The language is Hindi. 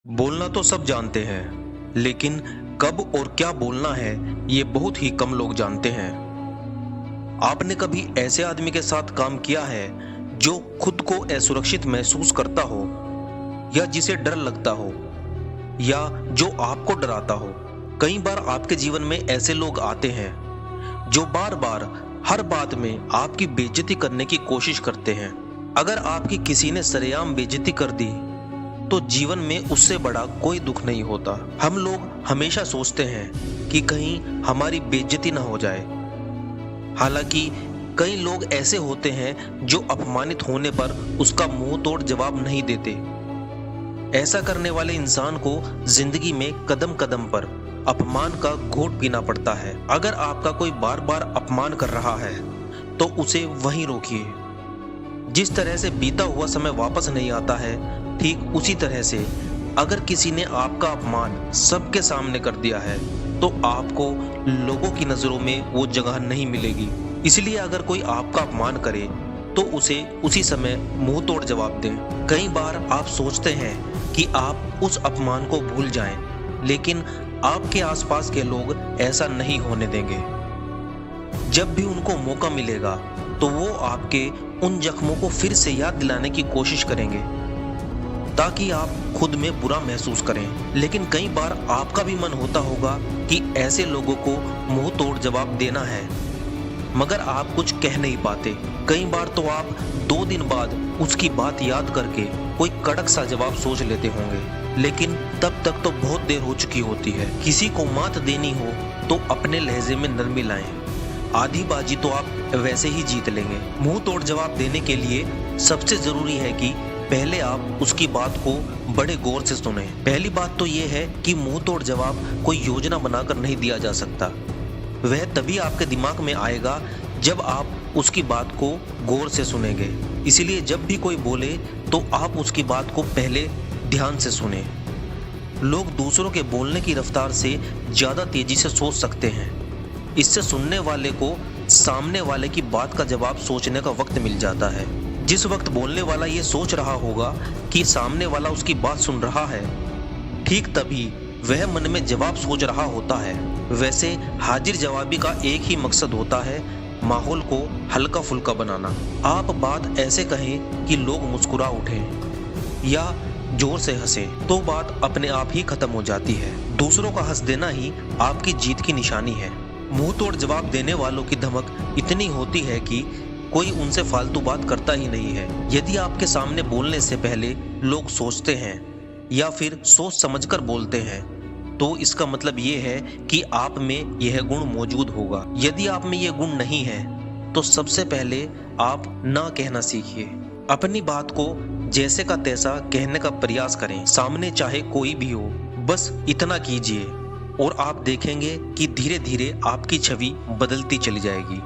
बोलना तो सब जानते हैं, लेकिन कब और क्या बोलना है ये बहुत ही कम लोग जानते हैं। आपने कभी ऐसे आदमी के साथ काम किया है जो खुद को असुरक्षित महसूस करता हो, या जिसे डर लगता हो, या जो आपको डराता हो? कई बार आपके जीवन में ऐसे लोग आते हैं जो बार बार हर बात में आपकी बेइज्जती करने की कोशिश करते हैं। अगर आपकी किसी ने सरेआम बेइज्जती कर दी तो जीवन में उससे बड़ा कोई दुख नहीं होता। हम लोग हमेशा सोचते हैं कि कहीं हमारी बेइज्जती ना हो जाए। हालांकि कई लोग ऐसे होते हैं जो अपमानित होने पर उसका मुंह तोड़ जवाब नहीं देते। ऐसा करने वाले इंसान को जिंदगी में कदम कदम पर अपमान का घोट पीना पड़ता है। अगर आपका कोई बार बार अपमान कर रहा है तो उसे वहीं रोकिए। जिस तरह से बीता हुआ समय वापस नहीं आता है, ठीक उसी तरह से अगर किसी ने आपका अपमान सबके सामने कर दिया है तो आपको लोगों की नजरों में वो जगह नहीं मिलेगी। इसलिए अगर कोई आपका अपमान करे तो उसे उसी समय मुंह तोड़ जवाब दें। कई बार आप सोचते हैं कि आप उस अपमान को भूल जाएं, लेकिन आपके आसपास के लोग ऐसा नहीं होने देंगे। जब भी उनको मौका मिलेगा तो वो आपके उन जख्मों को फिर से याद दिलाने की कोशिश करेंगे ताकि आप खुद में बुरा महसूस करें। लेकिन कई बार आपका भी मन होता होगा कि ऐसे लोगों को मुंह तोड़ जवाब देना है, मगर आप कुछ कह नहीं पाते। कई बार तो आप 2 दिन बाद उसकी बात याद करके कोई कड़क सा जवाब सोच लेते होंगे, लेकिन तब तक तो बहुत देर हो चुकी होती है। किसी को मात देनी हो तो अपने लहजे में नरमी लाएं। आधी बाजी तो आप वैसे ही जीत लेंगे। मुंह तोड़ जवाब देने के लिए सबसे जरूरी है कि पहले आप उसकी बात को बड़े गौर से सुनें। पहली बात तो यह है कि मुंह तोड़ जवाब कोई योजना बनाकर नहीं दिया जा सकता। वह तभी आपके दिमाग में आएगा जब आप उसकी बात को गौर से सुनेंगे। इसलिए जब भी कोई बोले तो आप उसकी बात को पहले ध्यान से सुनें। लोग दूसरों के बोलने की रफ्तार से ज्यादा तेजी से सोच सकते हैं। इससे सुनने वाले को सामने वाले की बात का जवाब सोचने का वक्त मिल जाता है। जिस वक्त बोलने वाला ये सोच रहा होगा कि सामने वाला उसकी बात सुन रहा है, ठीक तभी वह मन में जवाब सोच रहा होता है। वैसे हाजिर जवाबी का एक ही मकसद होता है, माहौल को हल्का फुल्का बनाना। आप बात ऐसे कहें कि लोग मुस्कुरा उठें या जोर से हंसें, तो बात अपने आप ही खत्म हो जाती है। दूसरों का हंस देना ही आपकी जीत की निशानी है। मुंह तोड़ जवाब देने वालों की धमक इतनी होती है कि कोई उनसे फालतू बात करता ही नहीं है। यदि आपके सामने बोलने से पहले लोग सोचते हैं या फिर सोच समझकर बोलते हैं, तो इसका मतलब ये है कि आप में यह गुण मौजूद होगा। यदि आप में यह गुण नहीं है तो सबसे पहले आप ना कहना सीखिए। अपनी बात को जैसे का तैसा कहने का प्रयास करें, सामने चाहे कोई भी हो। बस इतना कीजिए और आप देखेंगे कि धीरे धीरे आपकी छवि बदलती चली जाएगी।